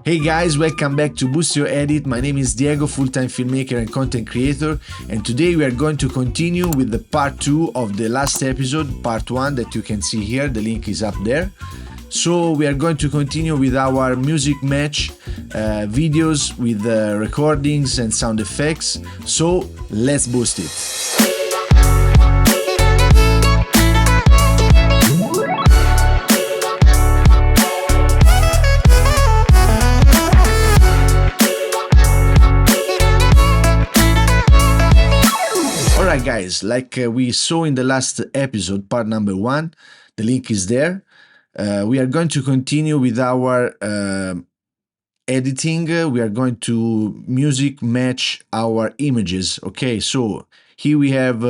Hey guys, welcome back to Boost Your Edit. My name is Diego, full-time filmmaker and content creator, and today we are going to continue with the part 2 of the last episode, part 1 that you can see here. The link is up there. So we are going to continue with our music match videos with recordings and sound effects. So let's boost it. Alright guys, like we saw in the last episode, part number 1, the link is there. We are going to continue with our editing. We are going to music match our images. Okay, so here we have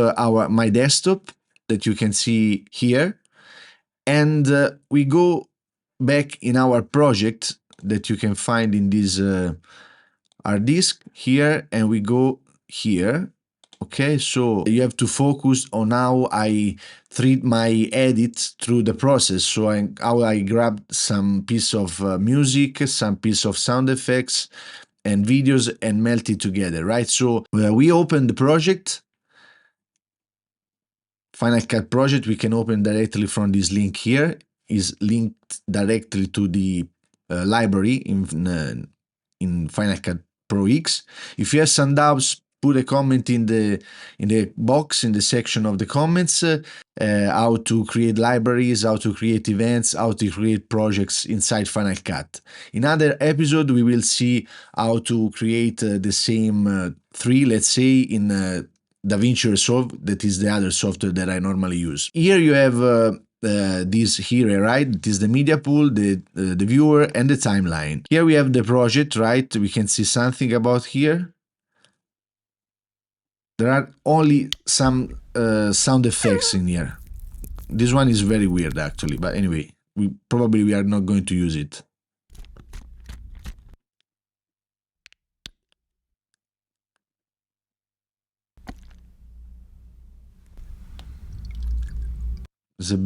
my desktop that you can see here, and we go back in our project that you can find in this hard disk here, and we go here. Okay, so you have to focus on how I treat my edit through the process. So how I grab some piece of music, some piece of sound effects and videos and melt it together, right? So we open the project, Final Cut project. We can open directly from this link here. Is linked directly to the library in Final Cut Pro X. If you have some doubts, put a comment in the box, in the section of the comments, how to create libraries, how to create events, how to create projects inside Final Cut. In other episode, we will see how to create the same three, let's say, in DaVinci Resolve. That is the other software that I normally use. Here you have this here, right? It is the media pool, the viewer, and the timeline. Here we have the project, right? We can see something about here. There are only some sound effects in here. This one is very weird actually, but anyway, we are not going to use it. There's a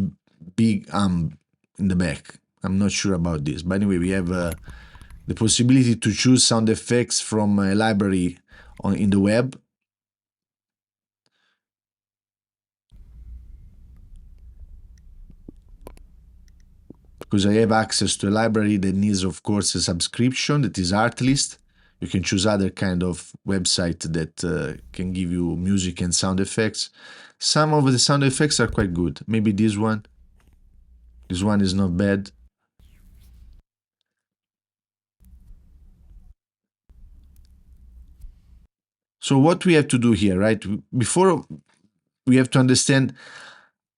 big in the back. I'm not sure about this, but anyway, we have the possibility to choose sound effects from a library in the web. Because I have access to a library that needs, of course, a subscription, that is Artlist. You can choose other kind of website that can give you music and sound effects. Some of the sound effects are quite good. Maybe this one. This one is not bad. So what we have to do here, right? Before, we have to understand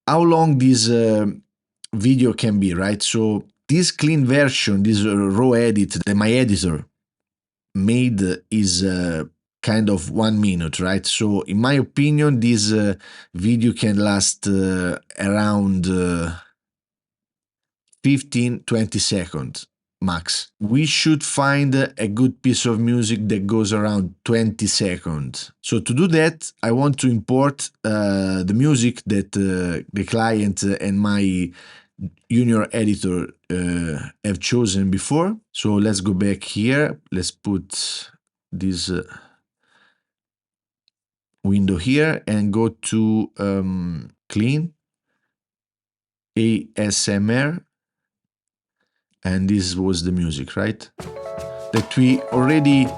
how long this video can be, right? So this clean version, this raw edit that my editor made is kind of 1 minute, right? So in my opinion, this video can last around 15-20 seconds max. We should find a good piece of music that goes around 20 seconds. So to do that, I want to import the music that the client and my junior editor have chosen before. So let's go back here. Let's put this window here and go to clean ASMR, and this was the music, right? That we already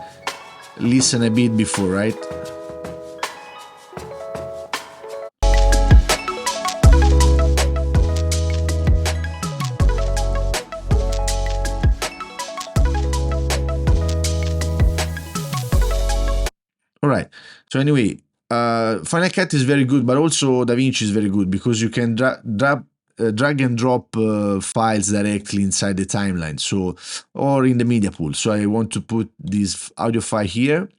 listened a bit before, right? Alright, so anyway, Final Cut is very good, but also DaVinci is very good because you can drag and drop files directly inside the timeline, so, or in the media pool. So I want to put this audio file here.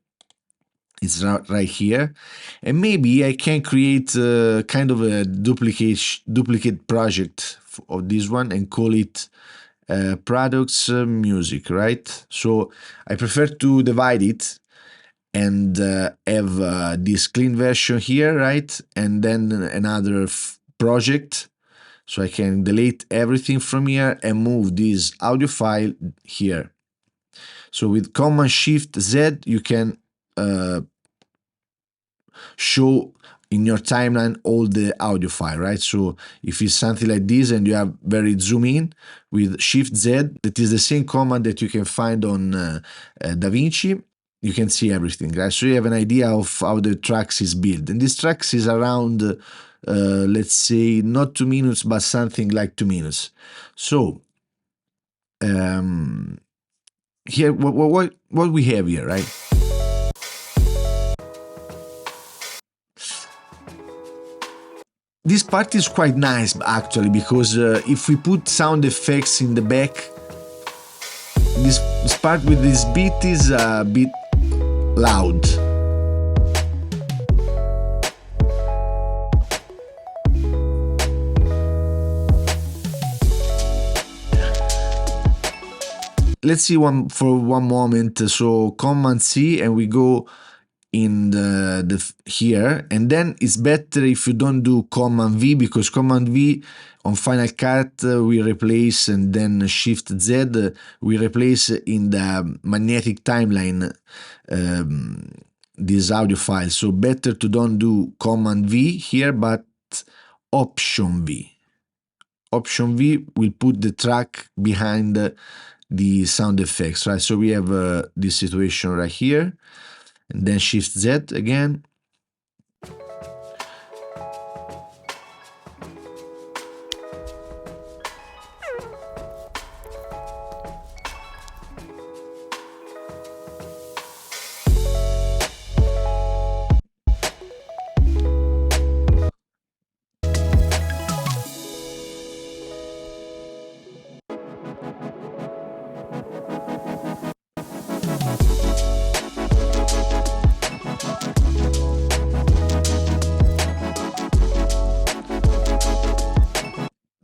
It's right here, and maybe I can create kind of a duplicate project of this one and call it products music, right? So I prefer to divide it and have this clean version here, right? And then another project. So I can delete everything from here and move this audio file here. So with Command Shift Z, you can show in your timeline all the audio file, right? So if it's something like this and you have very zoom in with Shift Z, that is the same command that you can find on DaVinci, you can see everything, right? So you have an idea of how the tracks is built. And this tracks is around, let's say, not 2 minutes, but something like 2 minutes. So here, what we have here, right? This part is quite nice actually, because if we put sound effects in the back, this part with this beat is a bit loud. Let's see for one moment. So Command C and we go in the here, and then it's better if you don't do Command V, because Command V on Final Cut we replace, and then Shift Z we replace in the magnetic timeline this audio file. So better to don't do Command V here, but Option V. Option V will put the track behind the sound effects, right? So we have this situation right here, and then Shift Z again.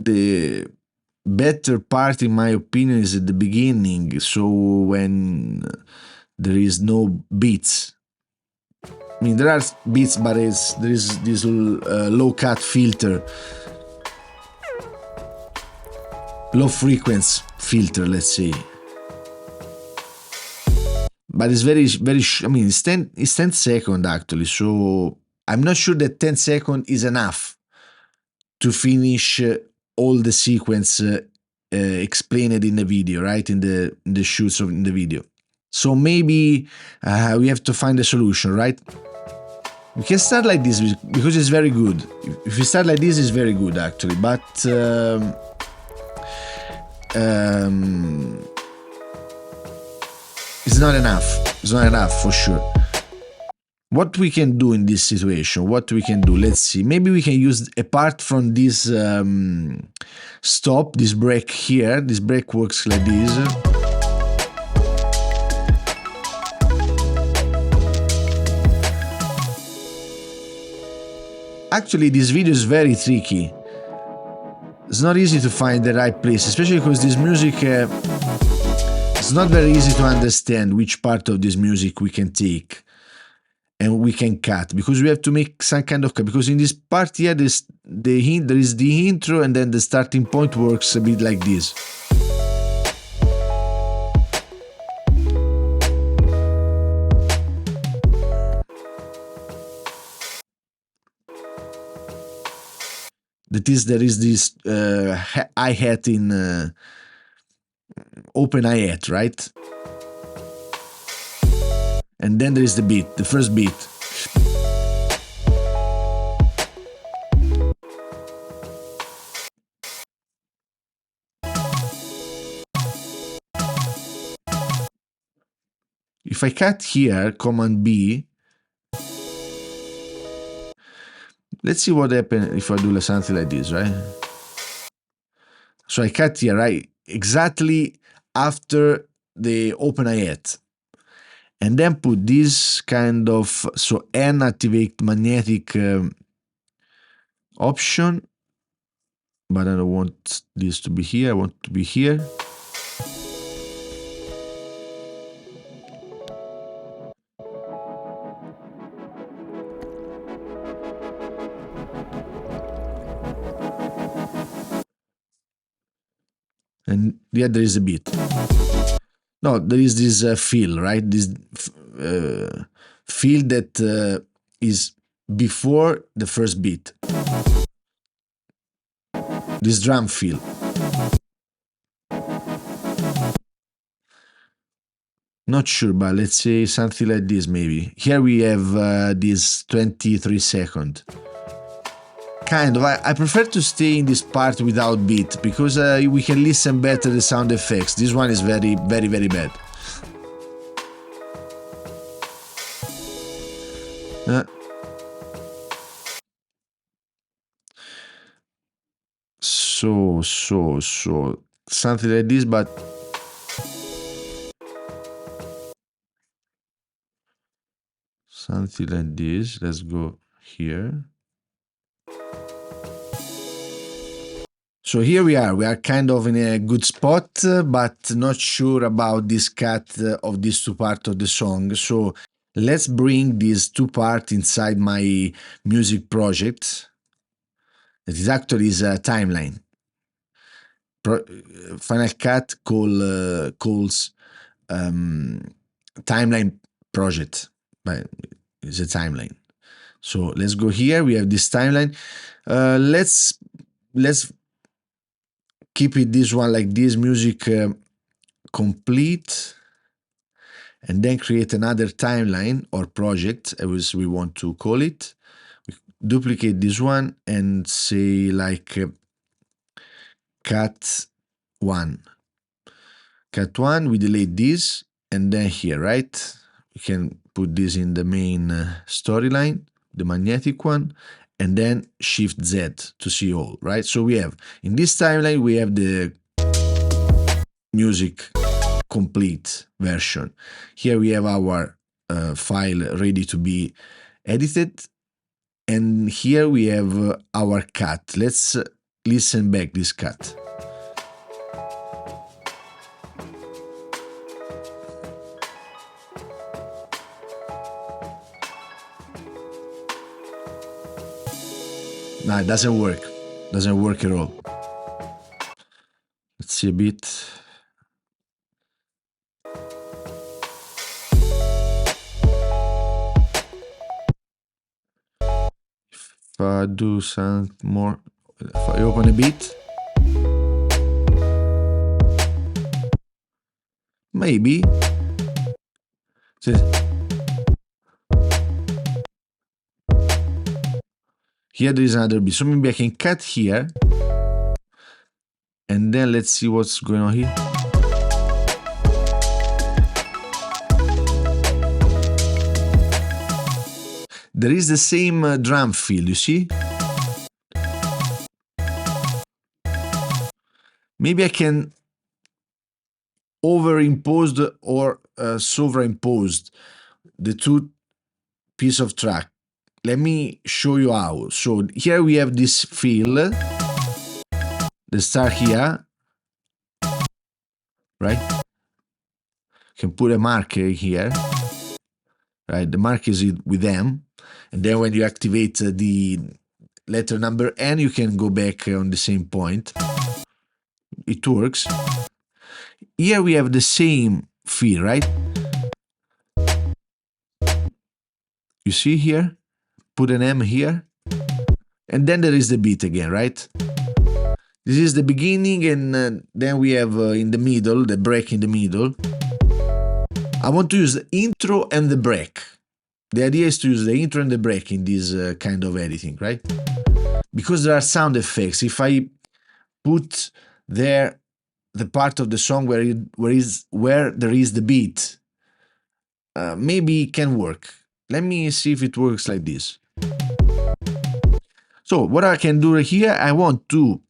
The better part, in my opinion, is at the beginning. So when there is no beats. I mean, there are beats, but there is this low cut filter, low frequency filter, let's say. But it's very, I mean, it's 10 seconds actually. So I'm not sure that 10 seconds is enough to finish all the sequence explained in the video, right? In the shoots in the video. So maybe we have to find a solution, right? We can start like this because it's very good. If we start like this, it's very good actually. But it's not enough. It's not enough for sure. What we can do in this situation? What we can do? Let's see. Maybe we can use, apart from this stop, this break here. This break works like this. Actually, this video is very tricky. It's not easy to find the right place, especially because this music, it's not very easy to understand which part of this music we can take and we can cut, because we have to make some kind of cut, because in this part here there is the intro, and then the starting point works a bit like this. That is, there is this hi-hat in open hi-hat, right? And then there is the beat, the first beat. If I cut here, Command B, let's see what happens if I do something like this, right? So I cut here, right? Exactly after the open hi-hat. And then put this kind of, so N activate magnetic option, but I don't want this to be here, I want it to be here. And yeah, there is a beat. No, there is this fill, right? This fill that is before the first beat. This drum fill. Not sure, but let's say something like this maybe. Here we have this 23 second. Kind of. I prefer to stay in this part without beat because we can listen better the sound effects. This one is very, very, very bad. So something like this, but something like this. Let's go here. So here we are kind of in a good spot, but not sure about this cut of these two parts of the song. So let's bring these two parts inside my music project. That is actually is a timeline. Final Cut calls timeline project, but it's a timeline. So let's go here. We have this timeline. Let's keep it this one like this, music complete, and then create another timeline or project as we want to call it. We duplicate this one and say like cut one. Cut one, we delete this, and then here, right? We can put this in the main storyline, the magnetic one, and then Shift Z to see all, right? So we have, in this timeline, we have the music complete version. Here we have our file ready to be edited, and here we have our cut. Let's listen back this cut. No, it doesn't work. Doesn't work at all. Let's see a bit. If I do some more, if I open a bit, maybe. Here there is another bit. So maybe I can cut here. And then let's see what's going on here. There is the same drum fill, you see? Maybe I can overimpose or superimpose the two piece of track. Let me show you how. So here we have this fill. The start here, right? You can put a marker here, right? The marker is with M, and then when you activate the letter number N, you can go back on the same point. It works. Here we have the same fill, right? You see here? Put an M here, and then there is the beat again, right? This is the beginning, and then we have in the middle, the break in the middle. I want to use the intro and the break. The idea is to use the intro and the break in this kind of editing, right? Because there are sound effects. If I put there the part of the song where there is the beat, maybe it can work. Let me see if it works like this. So what I can do here, I want to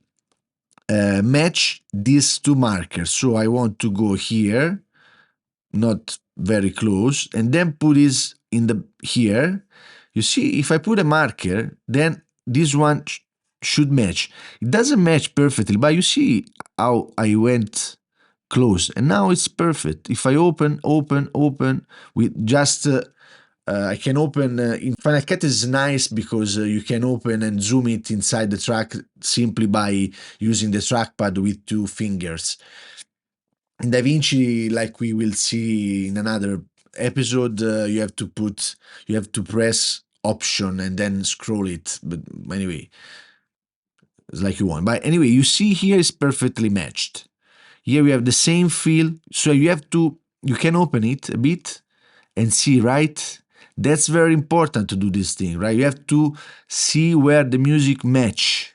match these two markers. So I want to go here, not very close, and then put this in the here. You see, if I put a marker, then this one should match. It doesn't match perfectly, but you see how I went close, and now it's perfect. If I open with just I can open in Final Cut is nice because you can open and zoom it inside the track simply by using the trackpad with two fingers. in DaVinci, like we will see in another episode, you have to press option and then scroll it. But anyway, it's like you want. But anyway, you see here is perfectly matched. Here we have the same feel. So you can open it a bit and see, right? That's very important to do this thing, right? You have to see where the music match.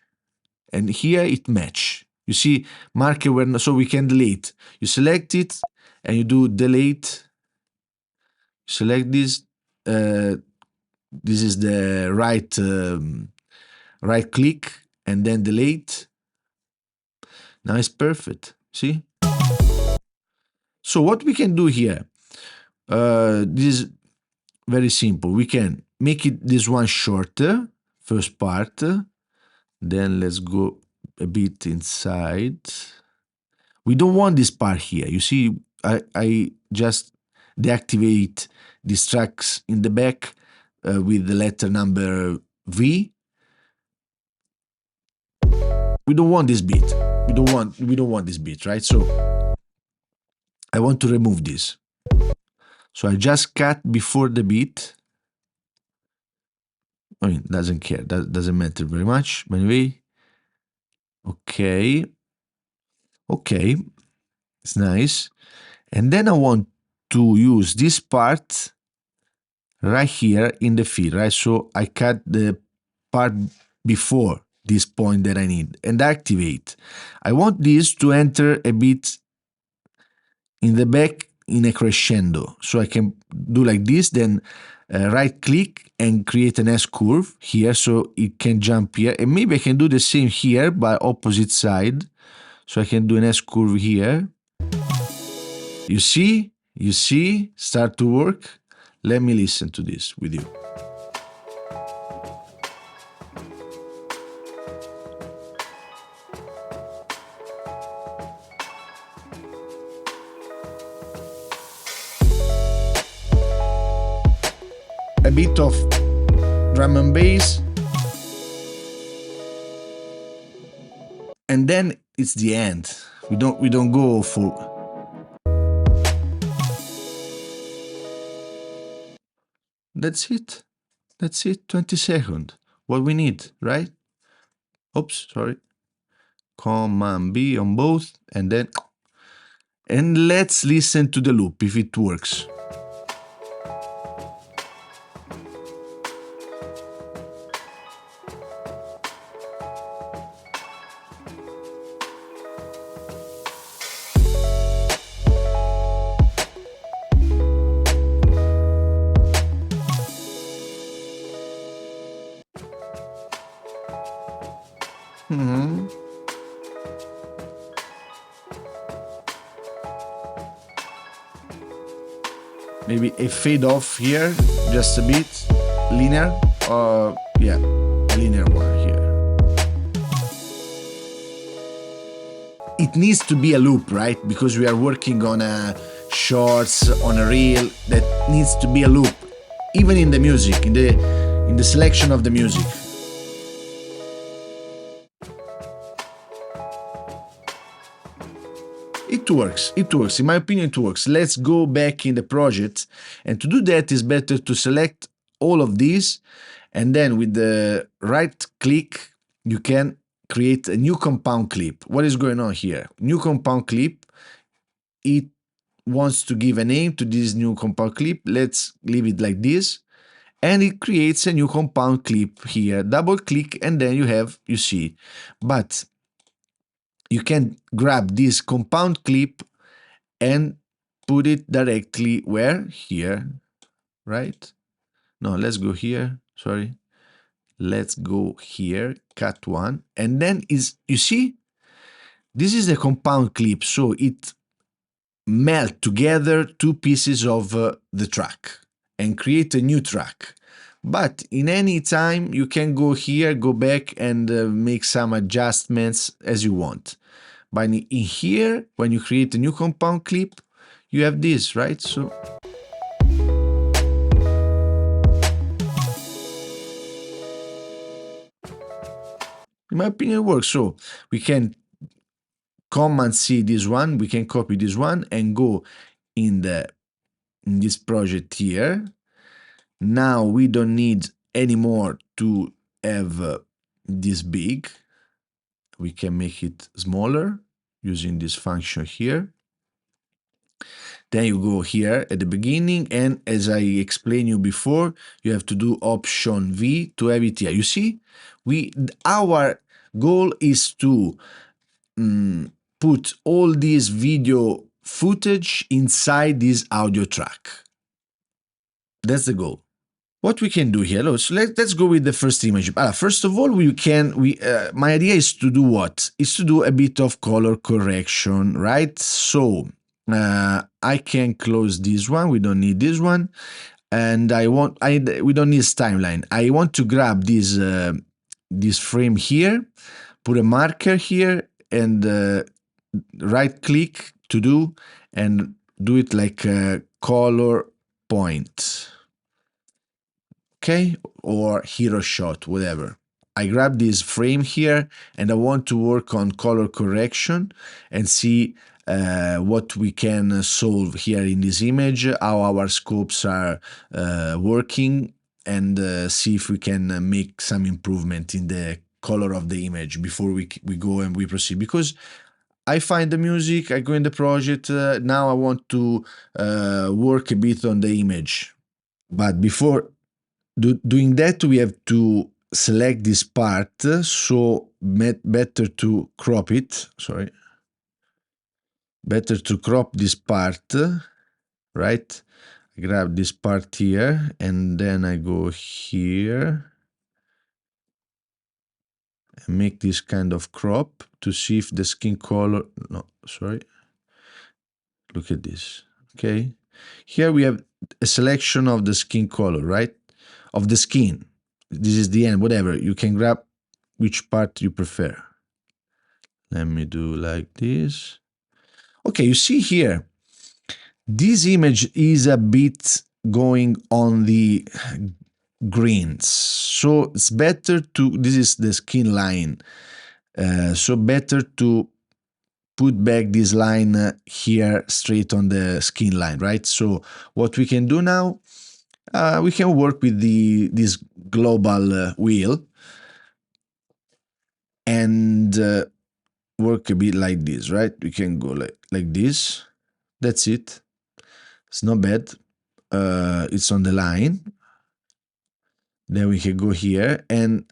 And here it match. You see marker where, so we can delete. You select it and you do delete. Select this. This is the right click and then delete. Now it's perfect. See? So what we can do here, this is very simple. We can make it this one shorter, first part. Then let's go a bit inside. We don't want this part here. You see, I just deactivate these tracks in the back with the letter number V. We don't want this bit. We don't want this bit, right? So I want to remove this. So I just cut before the beat. I mean, doesn't care. That doesn't matter very much. But anyway, okay. Okay, it's nice. And then I want to use this part right here in the field, right? So I cut the part before this point that I need and activate. I want this to enter a bit in the back in a crescendo. So I can do like this, then right click and create an S curve here so it can jump here. And maybe I can do the same here but opposite side. So I can do an S curve here. You see, start to work. Let me listen to this with you. A bit of drum and bass, and then it's the end. We don't go full. That's it. 20 seconds. What we need, right? Oops, sorry. Command B on both, and then let's listen to the loop if it works. Maybe a fade off here, just a bit, linear, yeah, a linear one here. It needs to be a loop, right? Because we are working on a shorts, on a reel, that needs to be a loop, even in the music, in the selection of the music. It works. In my opinion, it works. Let's go back in the project. And to do that, it's better to select all of these. And then with the right click, you can create a new compound clip. What is going on here? New compound clip. It wants to give a name to this new compound clip. Let's leave it like this. And it creates a new compound clip here. Double click and then you see. But you can grab this compound clip and put it directly where? Here, right? No, let's go here, sorry. Let's go here, cut one, and then you see, this is a compound clip, so it melt together two pieces of the track and create a new track. But in any time, you can go here, go back and make some adjustments as you want. But in here, when you create a new compound clip, you have this, right? So in my opinion, it works. So we can Command C this one, we can copy this one and go in this project here. Now we don't need anymore to have this big. We can make it smaller using this function here. Then you go here at the beginning, and as I explained you before, you have to do Option V to have it here. You see, our goal is to put all this video footage inside this audio track. That's the goal. What we can do here, let's go with the first image. First of all, my idea is to do what? Is to do a bit of color correction, right? So I can close this one. We don't need this one, and we don't need this timeline. I want to grab this frame here, put a marker here, and right click to do, and do it like a color point. Okay, or hero shot, whatever. I grab this frame here and I want to work on color correction and see what we can solve here in this image, how our scopes are working, and see if we can make some improvement in the color of the image before we go and we proceed. Because I find the music, I go in the project, now I want to work a bit on the image. But before doing that, we have to select this part, so better to crop it, sorry. Better to crop this part, right? I grab this part here, and then I go here and make this kind of crop to see if the skin color, no, sorry. Look at this, okay? Here we have a selection of the skin color, right? Of the skin. This is the end, whatever. You can grab which part you prefer. Let me do like this. Okay, you see here, this image is a bit going on the greens. So it's better to, this is the skin line. So better to put back this line here straight on the skin line, right? So what we can do now, we can work with this global wheel and work a bit like this, right? We can go like this. That's it. It's not bad. It's on the line. Then we can go here and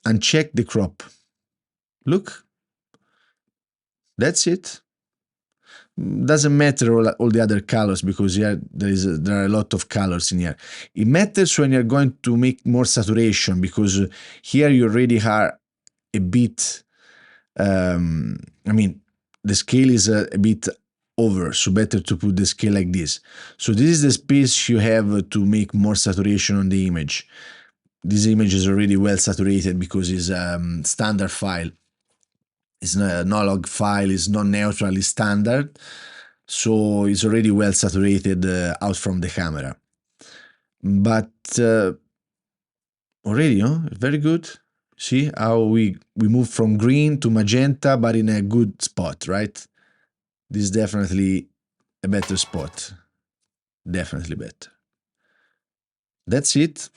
uncheck the crop. Look. That's it. Doesn't matter all the other colors, because here there are a lot of colors in here. It matters when you're going to make more saturation, because here you already are a bit, I mean, the scale is a bit over, so better to put the scale like this. So this is the space you have to make more saturation on the image. This image is already well saturated because it's a standard file. It's an analog file, it's not neutral, it's standard. So it's already well saturated out from the camera. But already, very good. See how we move from green to magenta, but in a good spot, right? This is definitely a better spot. Definitely better. That's it.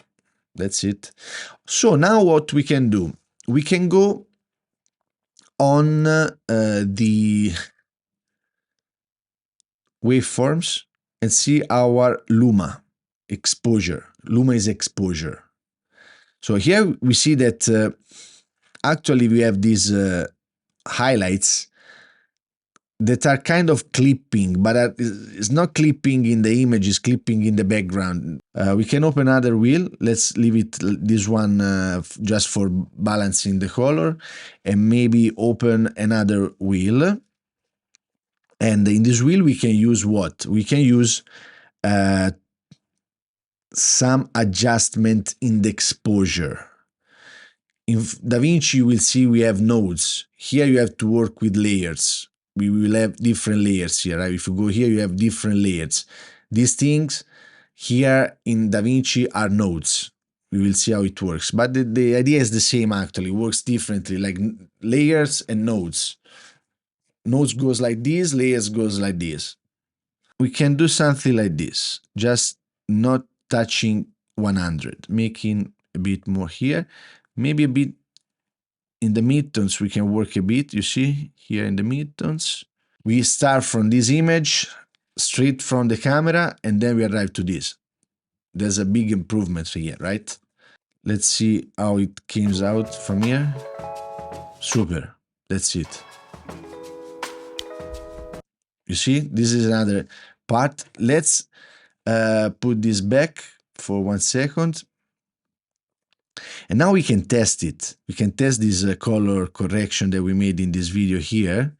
That's it. So now what we can do? We can go on the waveforms and see our Luma exposure. Luma is exposure. So here we see that actually we have these highlights that are kind of clipping, but it's not clipping in the image, it's clipping in the background. We can open another wheel. Let's leave it this one just for balancing the color, and maybe open another wheel. And in this wheel we can use what? We can use some adjustment in the exposure. In DaVinci you will see we have nodes. Here you have to work with layers. We will have different layers here, right? If you go here, you have different layers. These things here in DaVinci are nodes. We will see how it works. But the idea is the same actually. It works differently, like layers and nodes. nodes goes like this, layers goes like this. We can do something like this, just not touching 100, making a bit more here, maybe a bit in the midtones. We can work a bit, you see, here in the midtones. We start from this image, straight from the camera, and then we arrive to this. There's a big improvement here, right? Let's see how it comes out from here. Super, that's it. You see, this is another part. Let's put this back for 1 second. And now we can test it. We can test this color correction that we made in this video here.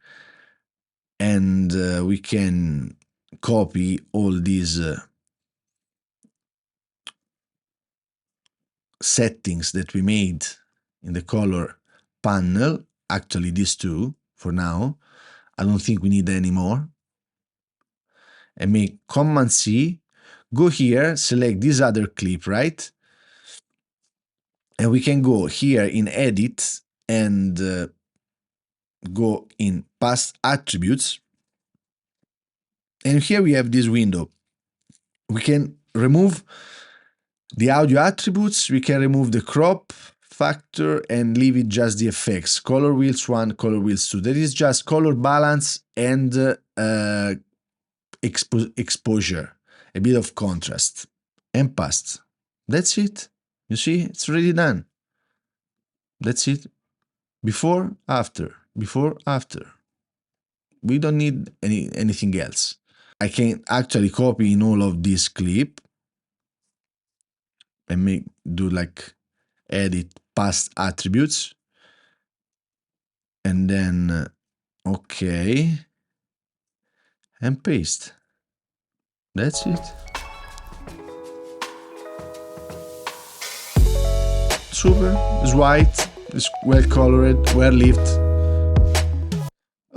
And we can copy all these settings that we made in the color panel. Actually, these two for now. I don't think we need any more. And make Command C, go here, select this other clip, right? And we can go here in Edit and go in Past Attributes. And here we have this window. We can remove the audio attributes, we can remove the crop factor and leave it just the effects. Color wheels 1, color wheels 2. That is just color balance and exposure, a bit of contrast, and past. That's it. You see, it's already done. That's it. Before, after, before, after. We don't need anything else. I can actually copy in all of this clip and do like edit past attributes, and then okay, and paste. That's it. Super, it's white, it's well colored, well lit.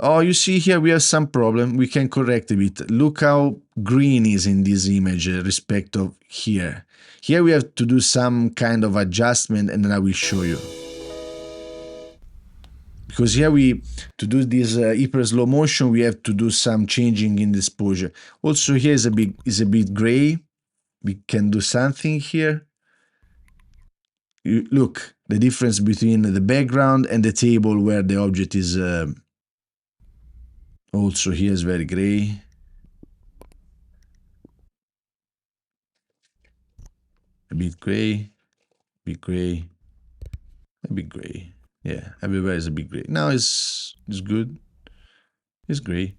Oh, you see here we have some problem. We can correct a bit. Look how green is in this image respect of here. Here we have to do some kind of adjustment, and then I will show you. Because here to do this hyper slow motion, we have to do some changing in the exposure. Also here is a bit gray. We can do something here. Look, the difference between the background and the table where the object is. Also here is very gray. A bit gray, bit gray, a bit gray. Yeah, everywhere is a bit gray. Now it's good. It's gray.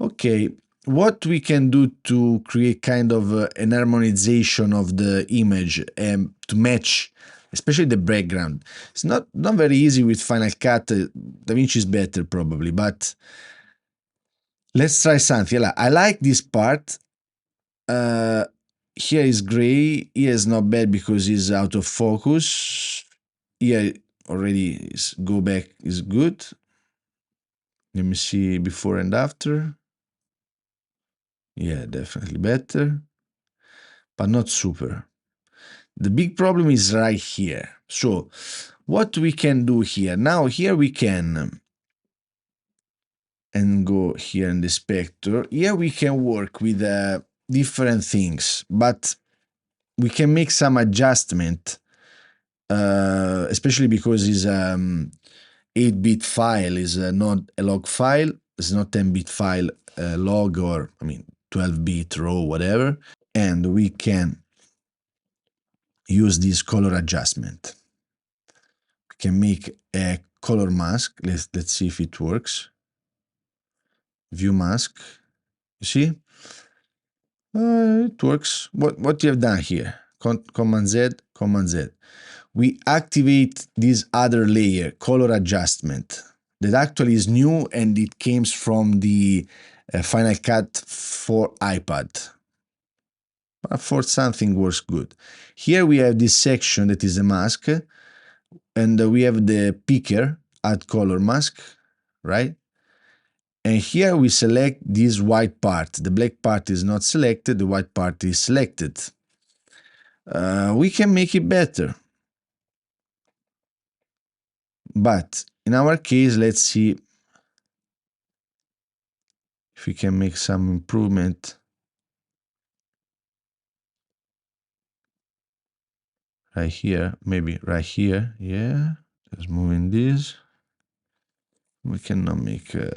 Okay, what we can do to create kind of an harmonization of the image and to match, especially the background. It's not very easy with Final Cut. DaVinci is better probably, but let's try something. I like this part. Here is gray. Here is not bad because it's out of focus. Here already is go back is good. Let me see before and after. Yeah, definitely better, but not super. The big problem is right here. So what we can do here now, here we can and go here in the spectre. Here we can work with different things, but we can make some adjustment, especially because it's 8-bit file, is not a log file. It's not 10-bit file log, or 12-bit raw, whatever. And we can use this color adjustment. We can make a color mask. Let's see if it works. View mask. You see? It works. What you have done here? Command Z, Command Z. We activate this other layer, color adjustment, that actually is new, and it came from the Final Cut for iPad. But for something works good. Here we have this section that is a mask, and we have the picker, add color mask, right? And here we select this white part. The black part is not selected, the white part is selected. We can make it better. But in our case, let's see if we can make some improvement right here, maybe right here, yeah, just moving this. We cannot make a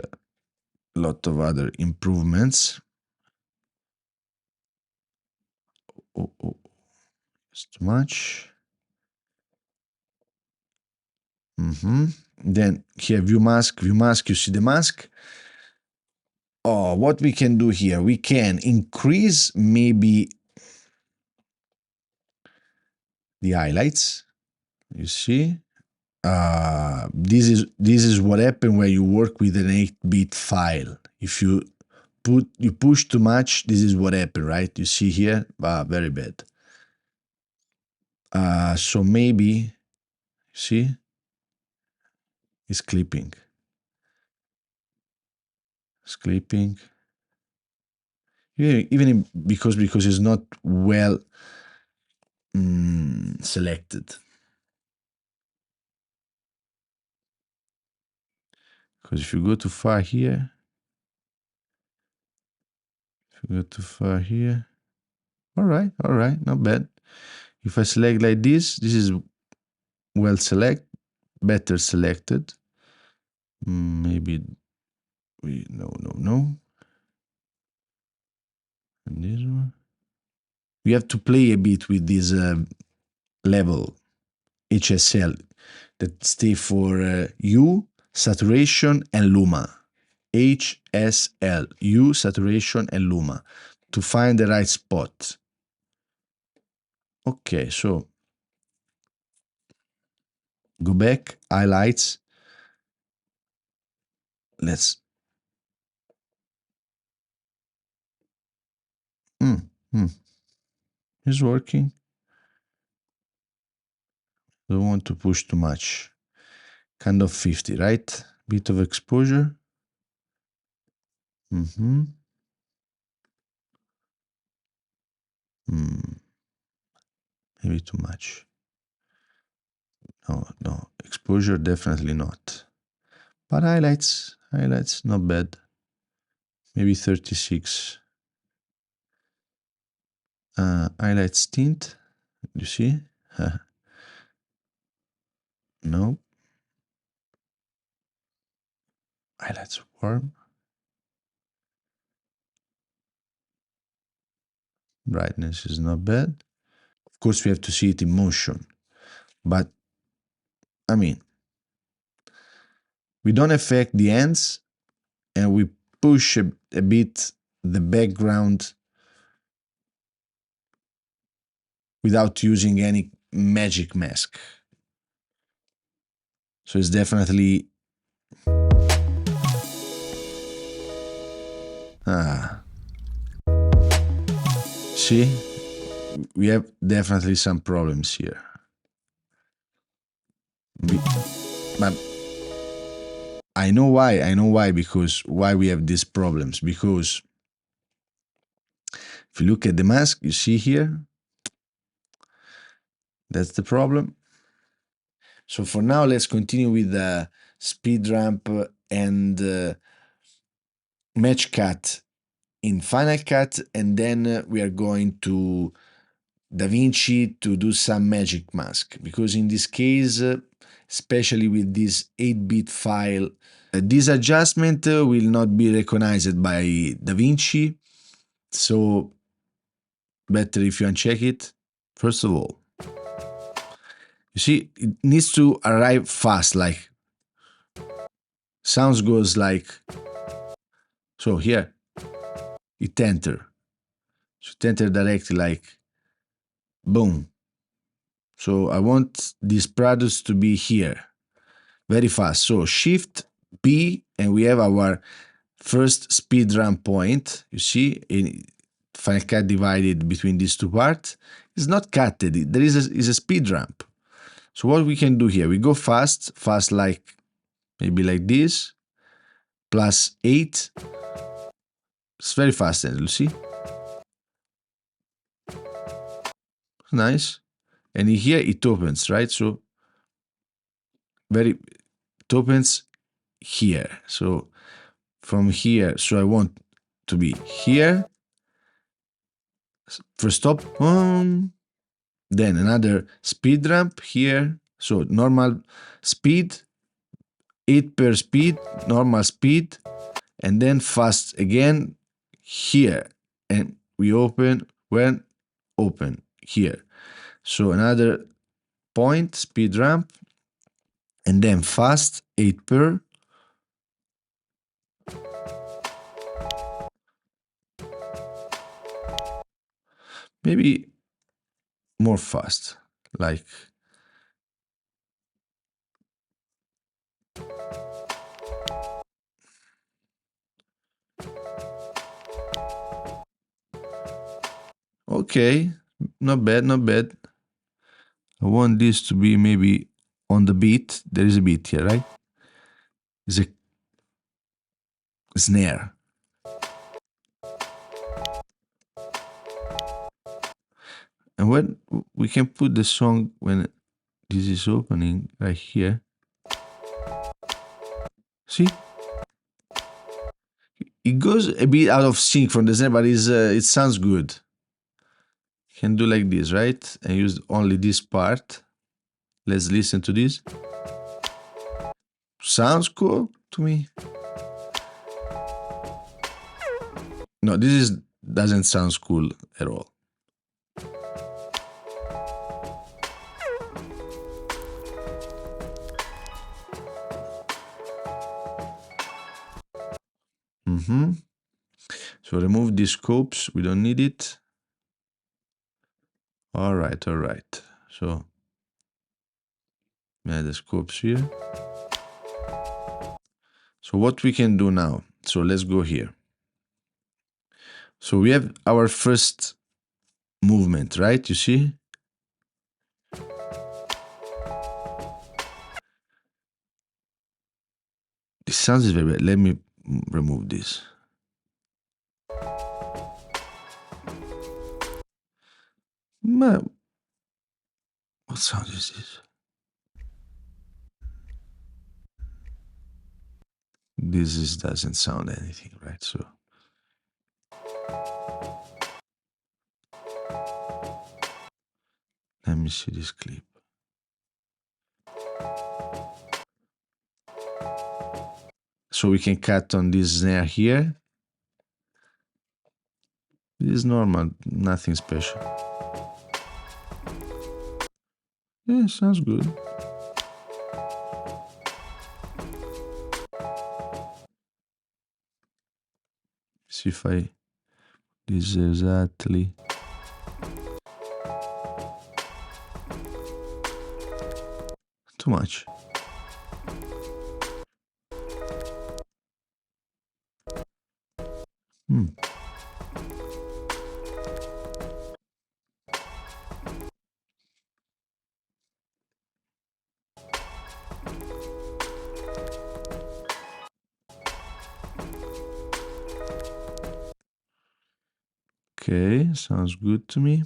lot of other improvements. Oh, it's too much. Then here, view mask, you see the mask. Oh, what we can do here, we can increase maybe the highlights, you see. This is what happens when you work with an 8-bit file. If you push too much, this is what happens, right? You see here, very bad. So maybe, see, it's clipping. It's clipping. Even because it's not well selected. Because if you go too far here, all right, not bad. If I select like this is well select, better selected. Maybe no. And this one. We have to play a bit with this level HSL that stay for hue, saturation, and luma. HSL, hue, saturation, and luma, to find the right spot. Okay, so go back, highlights. Let's. It's working. Don't want to push too much. Kind of 50, right? Bit of exposure. Maybe too much. No, exposure definitely not. But highlights, not bad. Maybe 36. Highlights tint, you see? No. Highlights warm. Brightness is not bad. Of course, we have to see it in motion. But, I mean, we don't affect the ends, and we push a bit the background without using any magic mask. So it's definitely see, we have definitely some problems here. But I know why, because why we have these problems, because if you look at the mask, you see here, that's the problem. So for now, let's continue with the speed ramp and match cut in Final Cut, and then we are going to DaVinci to do some magic mask, because in this case, especially with this 8-bit file, this adjustment will not be recognized by DaVinci, so better if you uncheck it. First of all, you see, it needs to arrive fast, like sounds goes like so. Here it enter, so it enter directly, like boom. So I want these products to be here very fast. So Shift B, and we have our first speed ramp point. You see, in Final Cut divided between these two parts. It's not cutted. There is a speed ramp. So what we can do here, we go fast like maybe like this, +8. It's very fast, and you see, nice. And here it opens, right? So it opens here. So from here, so I want to be here. First stop, then another speed ramp here. So normal speed, 8 per speed, normal speed, and then fast again here. And we open when open here. So another point, speed ramp, and then fast, 8 per. Maybe more fast, like okay, not bad, not bad. I want this to be maybe on the beat. There is a beat here, right? It's a snare. And when we can put the song when this is opening right here. See? It goes a bit out of sync from the snare, but it sounds good. Can do like this, right? And use only this part. Let's listen to this. Sounds cool to me. No, doesn't sound cool at all. So remove these scopes, we don't need it. All right. So add the scopes here. So what we can do now, so let's go here. So we have our first movement, right? You see? This sounds very bad. Let me remove this. What sound is this? This doesn't sound anything, right? So let me see this clip. So we can cut on this snare here. This is normal, nothing special. Yeah, sounds good. See if I this exactly. Too much. Okay, sounds good to me.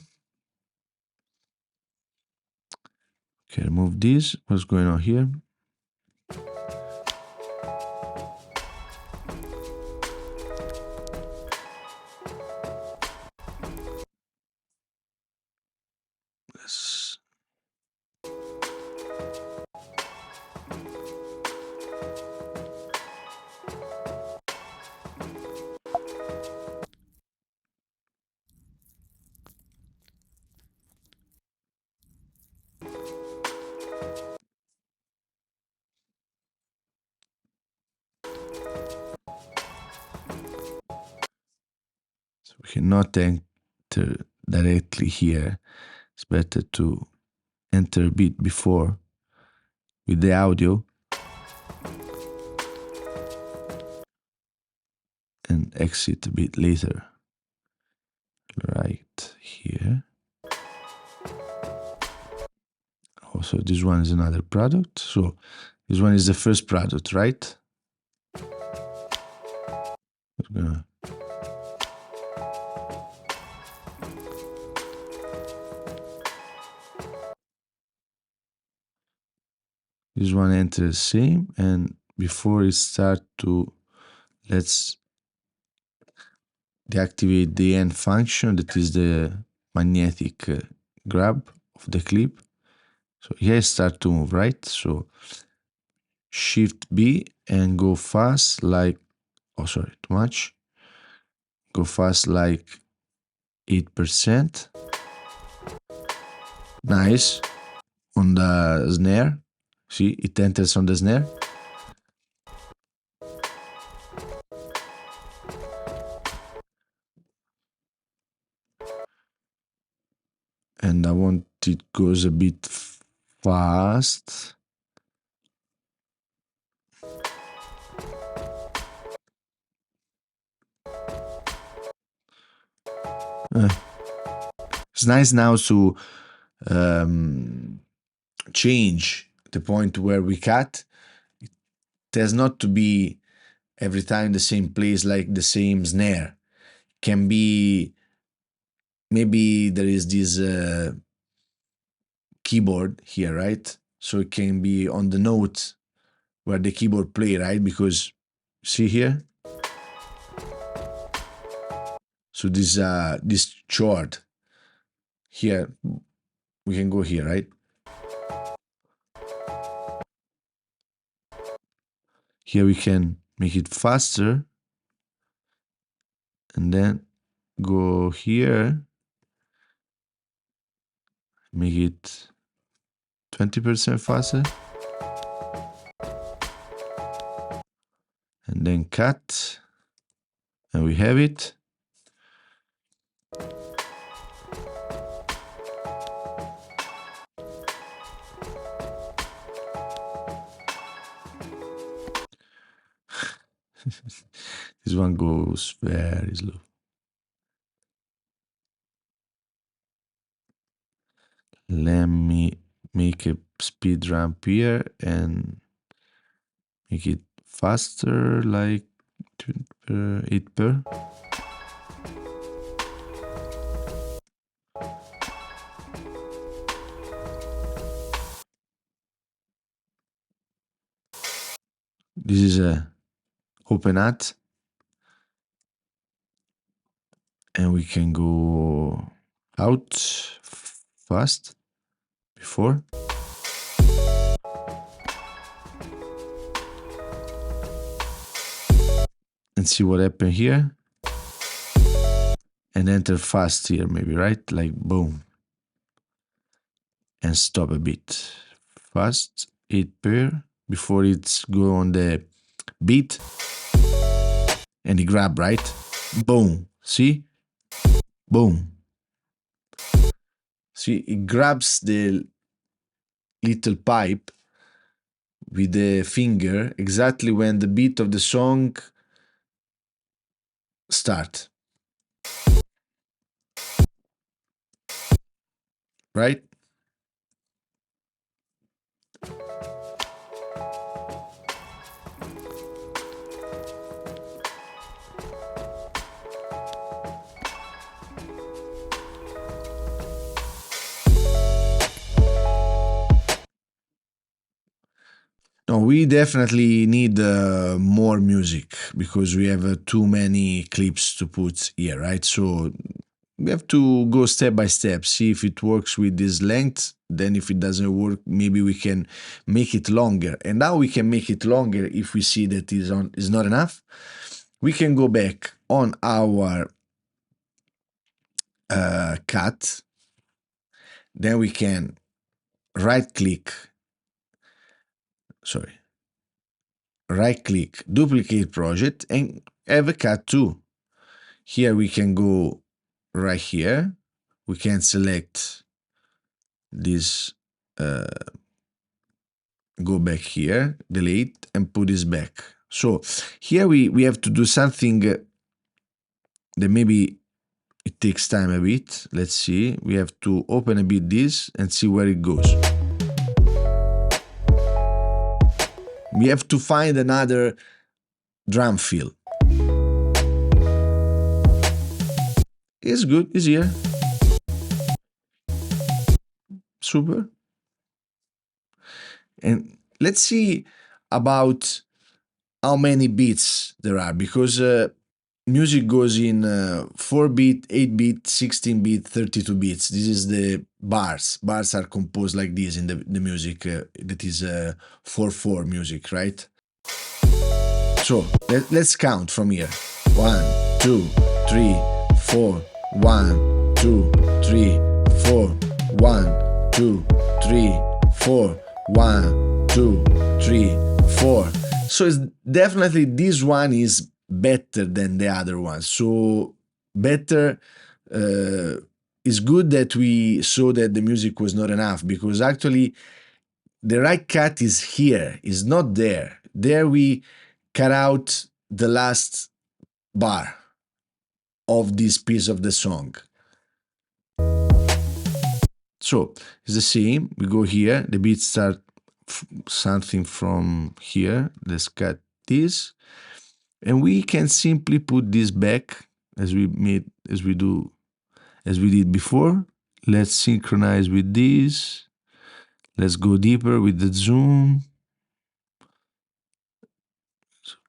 Okay, remove this. What's going on here? Let's... So we cannot enter directly here. It's better to enter a bit before with the audio and exit a bit later. Right here. Also, this one is another product. So this one is the first product, right? We're gonna... This one enters same, and before it start to, let's deactivate the end function, that is the magnetic grab of the clip. So here start to move, right? So Shift B and go fast like, oh sorry, too much. Go fast like 8%. Nice. On the snare. See, it enters on the snare. And I want it goes a bit fast. It's nice now to change the point where we cut. It has not to be every time the same place, like the same snare. Can be, maybe there is this keyboard here, right? So it can be on the note where the keyboard play, right? Because see here, so this chord here, we can go here, right? Here we can make it faster and then go here, make it 20% faster, and then cut, and we have it. This one goes very slow. Let me make a speed ramp here and make it faster, like 8 per. This is a open hat, and we can go out fast before. And see what happened here. And enter fast here, maybe, right? Like boom. And stop a bit. Fast, 8 per, before it's go on the beat. And it grab, right? Boom. See? Boom. See, it grabs the little pipe with the finger exactly when the beat of the song start. Right? No, we definitely need more music because we have too many clips to put here, right? So we have to go step by step, see if it works with this length. Then if it doesn't work, maybe we can make it longer. And now we can make it longer if we see that is not enough. We can go back on our cut. Then we can right click, duplicate project, and have a cut too. Here we can go right here. We can select this, go back here, delete, and put this back. So here we have to do something that maybe it takes time a bit. Let's see. We have to open a bit this and see where it goes. We have to find another drum fill. It's good, it's here. Super. And let's see about how many beats there are, because music goes in 4-bit, 8-bit, 16-bit, 32 bits. This is the bars. Bars are composed like this in the music that is 4/4 music, right? So let's count from here. 1, 2, 3, 4. 1, 2, 3, 4. 1, 2, 3, 4. 1, 2, 3, 4. So it's definitely this one is better than the other one. So better. It's good that we saw that the music was not enough, because actually the right cut is here, is not there. There we cut out the last bar of this piece of the song. So it's the same. We go here. The beats start something from here. Let's cut this, and we can simply put this back as we did before. Let's synchronize with this. Let's go deeper with the zoom.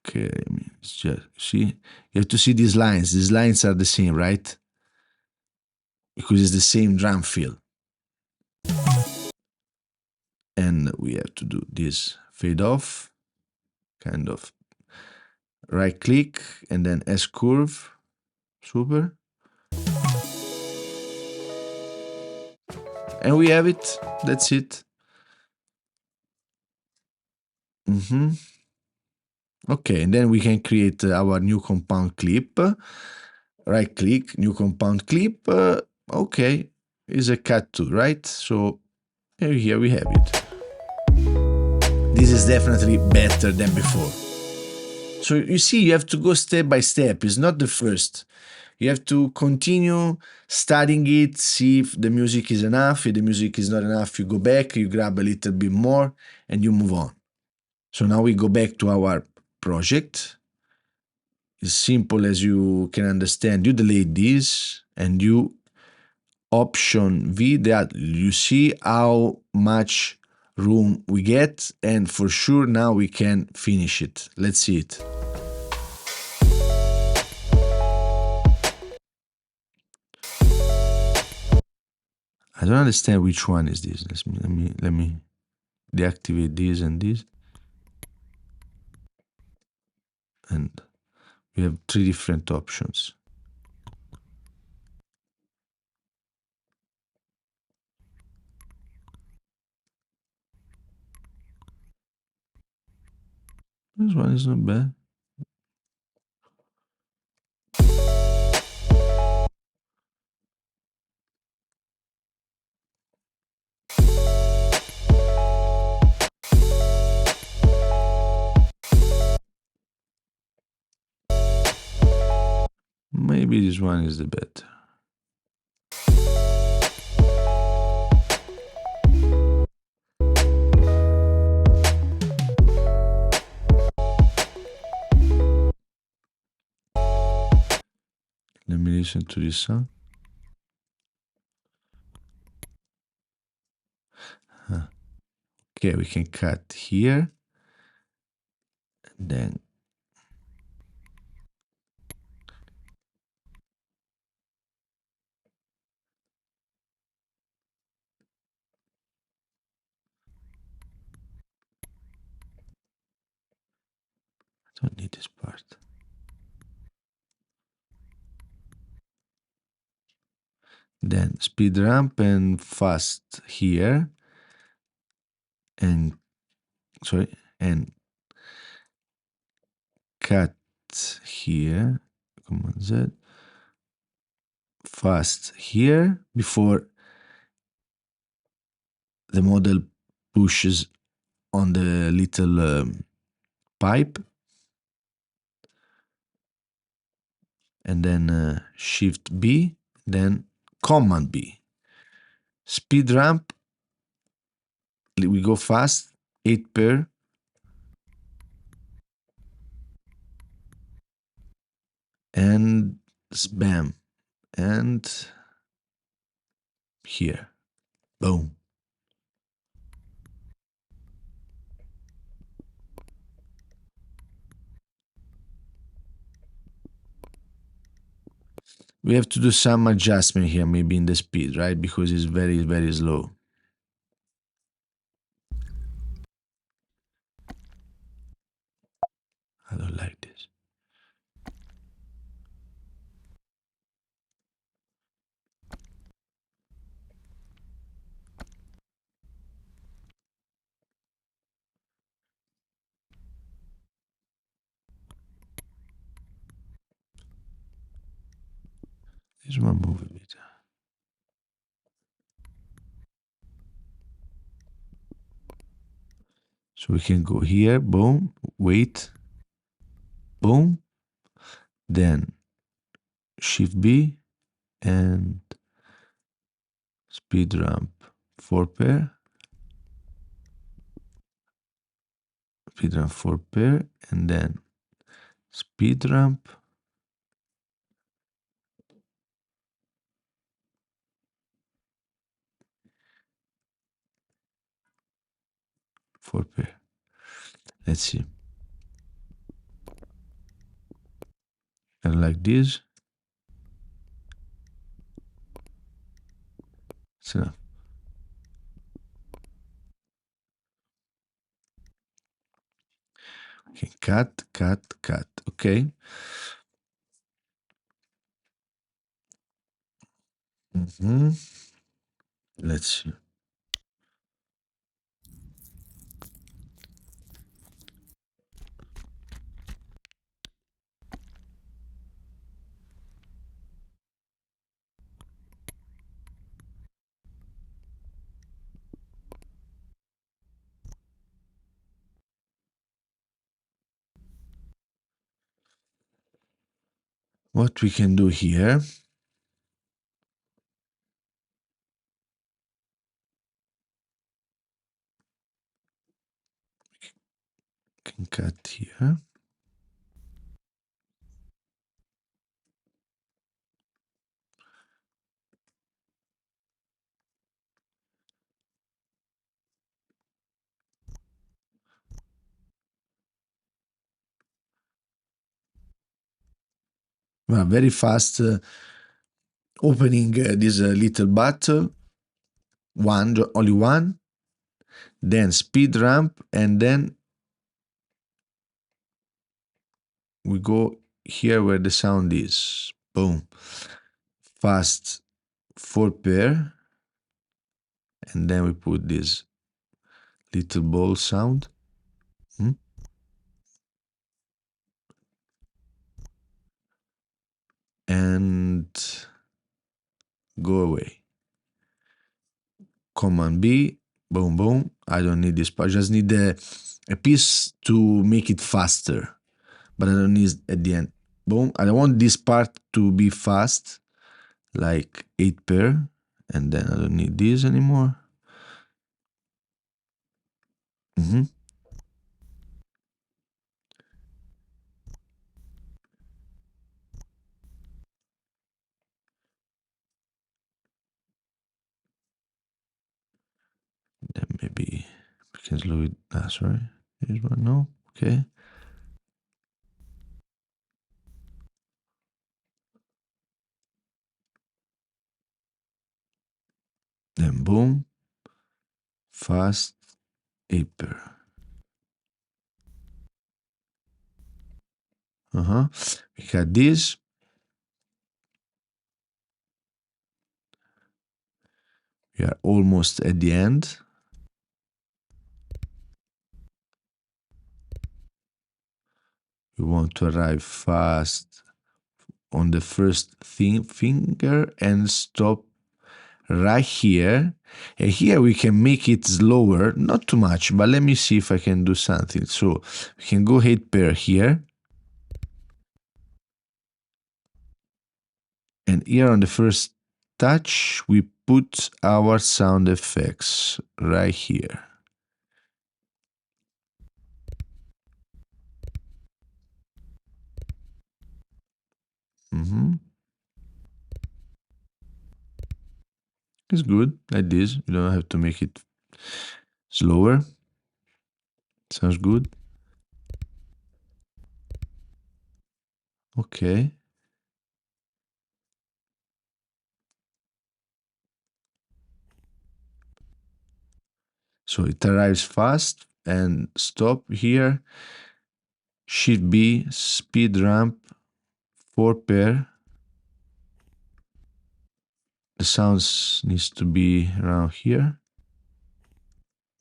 Okay, I mean, it's just, see, you have to see these lines. These lines are the same, right? Because it's the same drum fill. And we have to do this fade off, kind of right click, and then S curve. Super. And we have it. That's it. Okay, and then we can create our new compound clip. Right click, new compound clip. Okay, is a cut tool, right? So here we have it. This is definitely better than before. So you see, you have to go step by step. It's not the first. You have to continue studying it, see if the music is enough. If the music is not enough, you go back, you grab a little bit more, and you move on. So now we go back to our project. As simple as you can understand. You delete this and you Option V, that you see how much room we get, and for sure now we can finish it. Let's see it. I don't understand which one is this. Let me deactivate this and this. And we have 3 different options. This one is not bad. Maybe this one is the better. Let me listen to this song. Okay, we can cut here. And then I don't need this part. Then speed ramp and fast here. And and cut here, Command Z, fast here before the model pushes on the little pipe, and then Shift B, then Command B. Speed ramp, we go fast, 8 per, and spam, and here, boom. we have to do some adjustment here, maybe in the speed, right? Because it's very, very slow. I don't like this. This one move a bit. So we can go here, boom, wait, boom, then Shift B and speed ramp 4 pair, speed ramp 4 pair, and then speed ramp 4 pair. Let's see. And like this. It's enough. Okay, cut, cut, cut. Okay. Let's see. What we can do here. Can cut here. Well, very fast opening this little button. Only one. Then speed ramp, and then we go here where the sound is. Boom. Fast 4 pair. And then we put this little ball sound. And go away. Command B, boom, boom. I don't need this part. I just need a piece to make it faster. But I don't need at the end. Boom. I don't want this part to be fast, like 8 pair. And then I don't need this anymore. Then maybe we can slow it. Sorry. Here's one. No. Okay. Then boom. Fast 8 pair. We got this. We are almost at the end. We want to arrive fast on the first finger and stop right here. And here we can make it slower, not too much, but let me see if I can do something. So we can go 8 pair here. And here on the first touch, we put our sound effects right here. It's good like this. You don't have to make it slower. Sounds good. Okay. So it arrives fast and stop here. Shift B, speed ramp, 4 pair. The sounds needs to be around here.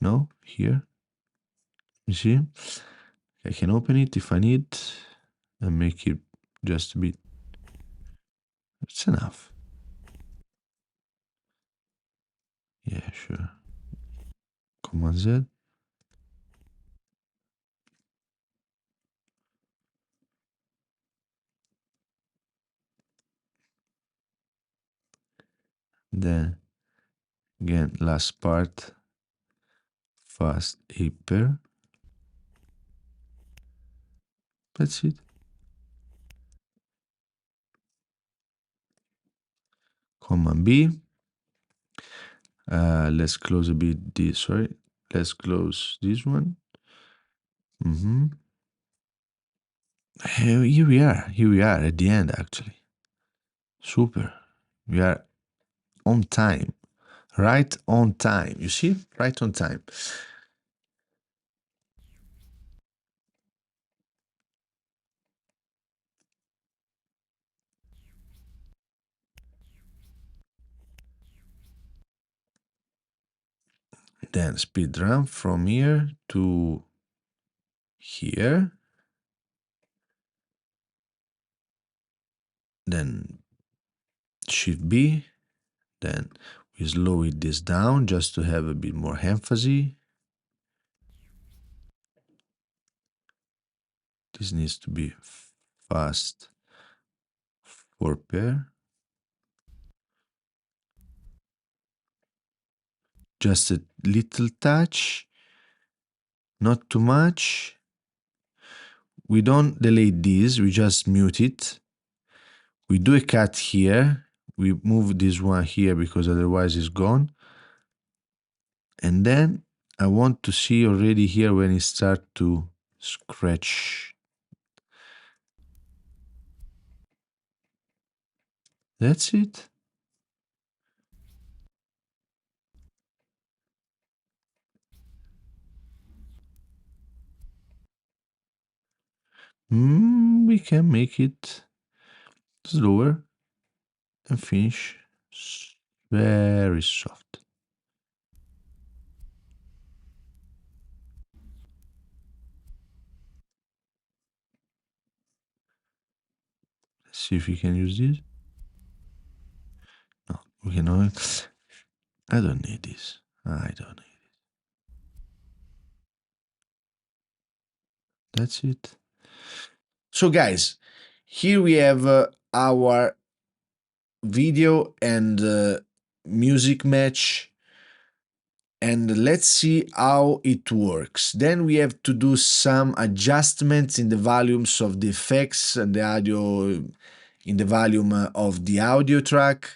No, here. You see? I can open it if I need and make it just a bit. It's enough. Yeah, sure. Command Z. Then again, last part, fast hyper. That's it. Command B. Let's close a bit this. Sorry, let's close this one. Here we are. Here we are at the end. Actually, super. We are on time. Right on time. You see, right on time. Then speed ramp from here to here. Then Shift B. Then we slow it this down just to have a bit more emphasis. This needs to be fast 4 pair. Just a little touch, not too much. We don't delete this, we just mute it. We do a cut here. We move this one here because otherwise it's gone. And then I want to see already here when it starts to scratch. That's it. We can make it slower and finish very soft. Let's see if we can use this. No, we cannot. I don't need this. I don't need it. That's it. So guys, here we have our video and music match, and let's see how it works. Then we have to do some adjustments in the volumes of the effects and the audio, in the volume of the audio track.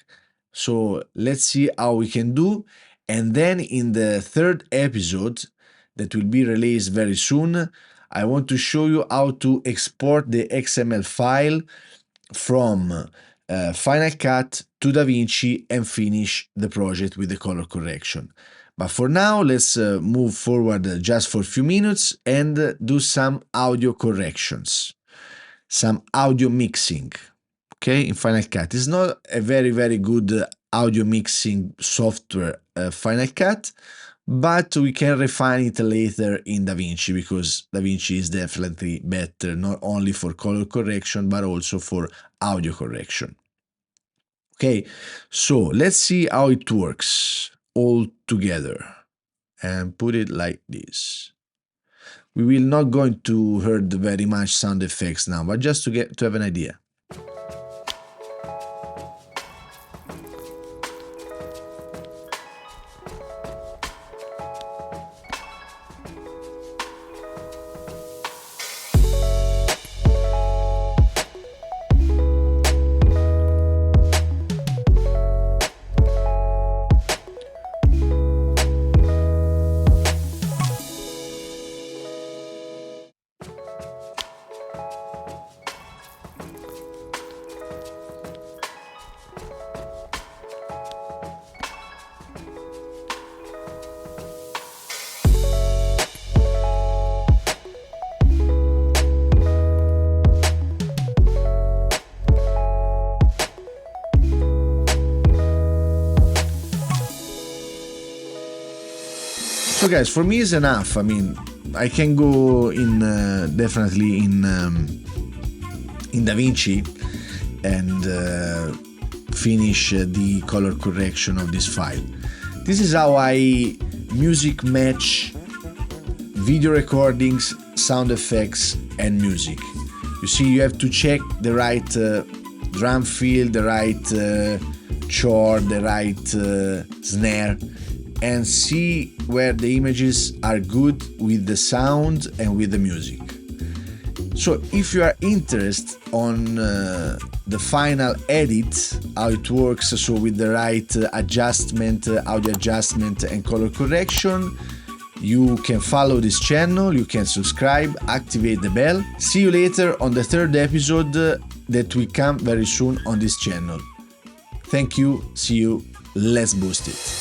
So let's see how we can do. And then in the third episode that will be released very soon, I want to show you how to export the XML file from Final Cut to DaVinci and finish the project with the color correction. But for now, let's move forward just for a few minutes and do some audio corrections, some audio mixing. Okay, in Final Cut. It's not a very good audio mixing software, Final Cut, but we can refine it later in DaVinci because DaVinci is definitely better not only for color correction but also for audio correction. Okay, so let's see how it works all together and put it like this. We will not going to hear very much sound effects now, but just to have an idea. So guys, for me is enough. I mean, I can go in definitely in DaVinci and finish the color correction of this file. This is how I music match video recordings, sound effects and music. You see, you have to check the right drum fill, the right chord, the right snare, and see where the images are good with the sound and with the music. So if you are interested on the final edit, how it works, so with the right adjustment, audio adjustment and color correction, you can follow this channel, you can subscribe, activate the bell. See you later on the third episode that will come very soon on this channel. Thank you, see you, let's boost it.